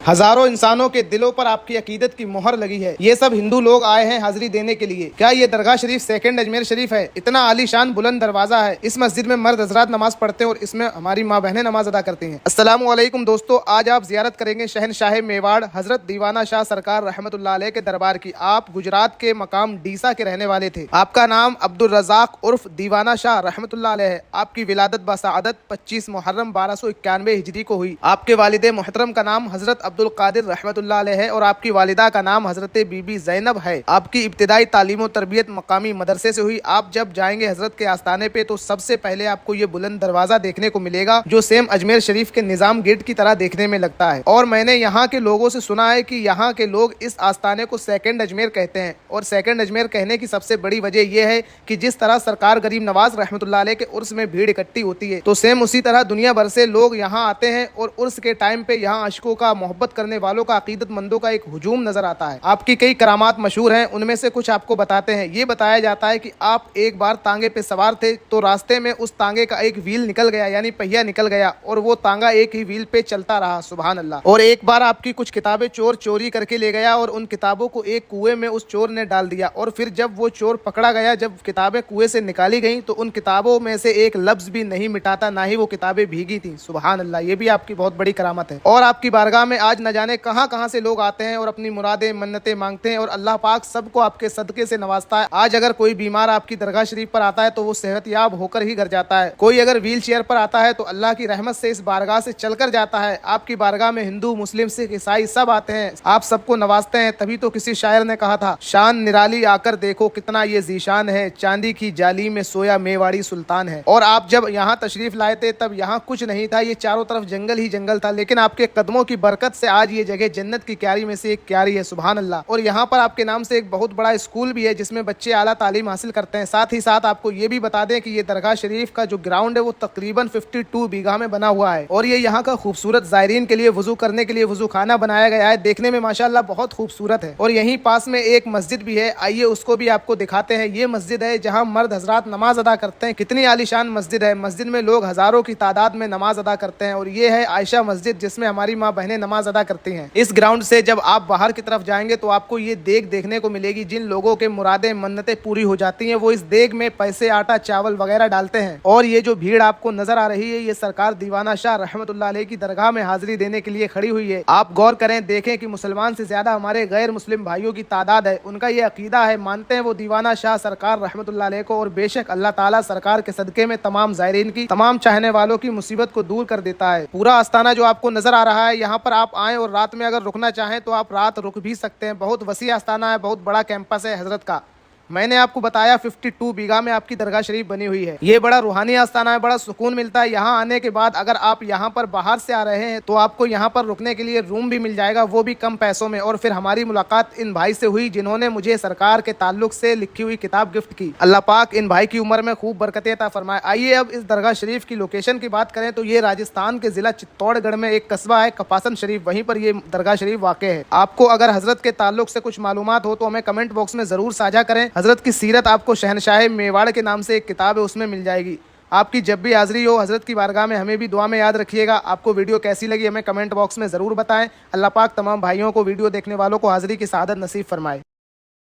हजारों इंसानों के दिलों पर आपकी अकीदत की मोहर लगी है। ये सब हिंदू लोग आए हैं हाजिरी देने के लिए। क्या ये दरगाह शरीफ सेकंड अजमेर शरीफ है? इतना आलीशान बुलंद दरवाजा है। इस मस्जिद में मर्द हजरात नमाज पढ़ते हैं और इसमें हमारी माँ बहनें नमाज अदा करती हैं। अस्सलाम वालेकुम दोस्तों, आज आप जियारत करेंगे शहनशाह मेवाड़ हजरत दीवाना शाह सरकार रहमतुल्लाह अलैह के दरबार की। आप गुजरात के मकाम डीसा के रहने वाले थे। आपका नाम अब्दुल रज़ाक उर्फ दीवाना शाह रहमतुल्लाह अलैह है। आपकी विलादत बसादत 25 मुहर्रम 1291 हिजरी को हुई। आपके वालिद मोहतरम का नाम हजरत अब्दुल कादिर रहमतुल्लाह अलैह है और आपकी वालिदा का नाम हजरत बीबी ज़ैनब है। आपकी इब्तिदाई तालीम और तरबियत मकामी मदरसे से हुई। आप जब जाएंगे हजरत के आस्थाने पे तो सबसे पहले आपको ये बुलंद दरवाजा देखने को मिलेगा जो सेम अजमेर शरीफ के निजाम गेट की तरह देखने में लगता है। और मैंने यहाँ के लोगों से सुना है कि यहाँ के लोग इस आस्थाने को सेकंड अजमेर कहते हैं। और सेकंड अजमेर कहने की सबसे बड़ी वजह यह है कि जिस तरह सरकार गरीब नवाज रहमतुल्लाह अलैह के उर्स में भीड़ इकट्ठी होती है तो सेम उसी तरह दुनिया भर से लोग यहाँ आते हैं और उर्स के टाइम पे यहाँ अशकों का मोहब्बत करने वालों का अकीदतमंदों का एक हुजूम नजर आता है। आपकी कई करामात मशहूर हैं, उनमें से कुछ आपको बताते हैं। ये बताया जाता है कि आप एक बार तांगे पे सवार थे तो रास्ते में उस तांगे का एक व्हील निकल गया, यानी पहिया निकल गया और वो तांगा एक ही व्हील पे चलता रहा। सुभान अल्लाह। और एक बार आपकी कुछ किताबें चोर चोरी करके ले गया और उन किताबों को एक कुएं में उस चोर ने डाल दिया। और फिर जब वो चोर पकड़ा गया, जब किताबें कुएं से निकाली गई तो उन किताबों में से एक लफ्ज भी नहीं मिटाता, ना ही वो किताबें भीगी थी। सुभान अल्लाह। ये भी आपकी बहुत बड़ी करामत है। और आपकी बारगाह में आज न जाने कहां कहां से लोग आते हैं और अपनी मुरादें मन्नतें मांगते हैं और अल्लाह पाक सबको आपके सदके से नवाजता है। आज अगर कोई बीमार आपकी दरगाह शरीफ पर आता है तो वो सेहतयाब होकर ही घर जाता है। कोई अगर व्हील चेयर पर आता है तो अल्लाह की रहमत से इस बारगाह से चलकर जाता है। आपकी बारगाह में हिंदू मुस्लिम सिख ईसाई सब आते हैं, आप सबको नवाजते हैं। तभी तो किसी शायर ने कहा था, शान निराली आकर देखो कितना ये जीशान है, चांदी की जाली में सोया मेवाड़ी सुल्तान है। और आप जब यहाँ तशरीफ लाए थे तब यहाँ कुछ नहीं था, ये चारों तरफ जंगल ही जंगल था। लेकिन आपके कदमों की बरकत से आज ये जगह जन्नत की क्यारी में से एक क्यारी है। सुभान अल्लाह। और यहाँ पर आपके नाम से एक बहुत बड़ा स्कूल भी है जिसमें बच्चे आला तालीम हासिल करते हैं। साथ ही साथ आपको ये भी बता दें कि ये दरगाह शरीफ का जो ग्राउंड है वो तकरीबन 52 बीघा में बना हुआ है। और ये यहाँ का खूबसूरत ज़ायरीन के लिए वजू करने के लिए वजू खाना बनाया गया है। देखने में माशाल्लाह बहुत खूबसूरत है। और यहीं पास में एक मस्जिद भी है, आइए उसको भी आपको दिखाते हैं। ये मस्जिद है जहाँ मर्द हजरात नमाज अदा करते हैं। कितनी आलीशान मस्जिद है। मस्जिद में लोग हजारों की तादाद में नमाज अदा करते हैं। और ये है आयशा मस्जिद जिसमें हमारी माँ बहनें नमाज अदा करती हैं। इस ग्राउंड से जब आप बाहर की तरफ जाएंगे तो आपको ये देग देखने को मिलेगी। जिन लोगों के मुरादें मन्नतें पूरी हो जाती हैं वो इस देग में पैसे आटा चावल वगैरह डालते हैं। और ये जो भीड़ आपको नजर आ रही है ये सरकार दीवाना शाह रहमतुल्लाह अलैह की दरगाह में हाजिरी देने के लिए खड़ी हुई है। आप गौर करें, देखें कि मुसलमान से ज्यादा हमारे गैर मुस्लिम भाइयों की तादाद है। उनका ये अकीदा है, मानते हैं वो दीवाना शाह सरकार रहमतुल्लाह अलैह को। और बेशक अल्लाह ताला सरकार के सदके में तमाम ज़ायरीन की, तमाम चाहने वालों की मुसीबत को दूर कर देता है। पूरा आस्थाना जो आपको नजर आ रहा है, यहाँ पर आप आए और रात में अगर रुकना चाहें तो आप रात रुक भी सकते हैं। बहुत वसी आस्थाना है, बहुत बड़ा कैंपस है हजरत का। मैंने आपको बताया 52 बीघा में आपकी दरगाह शरीफ बनी हुई है। ये बड़ा रूहानी आस्थाना है, बड़ा सुकून मिलता है। यहाँ आने के बाद अगर आप यहाँ पर बाहर से आ रहे हैं तो आपको यहाँ पर रुकने के लिए रूम भी मिल जाएगा, वो भी कम पैसों में। और फिर हमारी मुलाकात इन भाई से हुई जिन्होंने मुझे सरकार के ताल्लुक से लिखी हुई किताब गिफ्ट की। अल्लाह पाक इन भाई की उम्र में खूब बरकतें अता फरमाए। आइए अब इस दरगाह शरीफ की लोकेशन की बात करें तो ये राजस्थान के जिला चित्तौड़गढ़ में एक कस्बा है कपासन शरीफ, वहीं पर ये दरगाह शरीफ वाक़ है। आपको अगर हजरत के ताल्लुक से कुछ मालूमात हो तो हमें कमेंट बॉक्स में जरूर साझा करें। हजरत की सीरत आपको शहनशाह मेवाड़ के नाम से एक किताब है उसमें मिल जाएगी। आपकी जब भी हाजिरी हो हजरत की बारगाह में हमें भी दुआ में याद रखिएगा। आपको वीडियो कैसी लगी हमें कमेंट बॉक्स में ज़रूर बताएं। अल्लाह पाक तमाम भाइयों को, वीडियो देखने वालों को हाजिरी की सआदत नसीब फरमाए।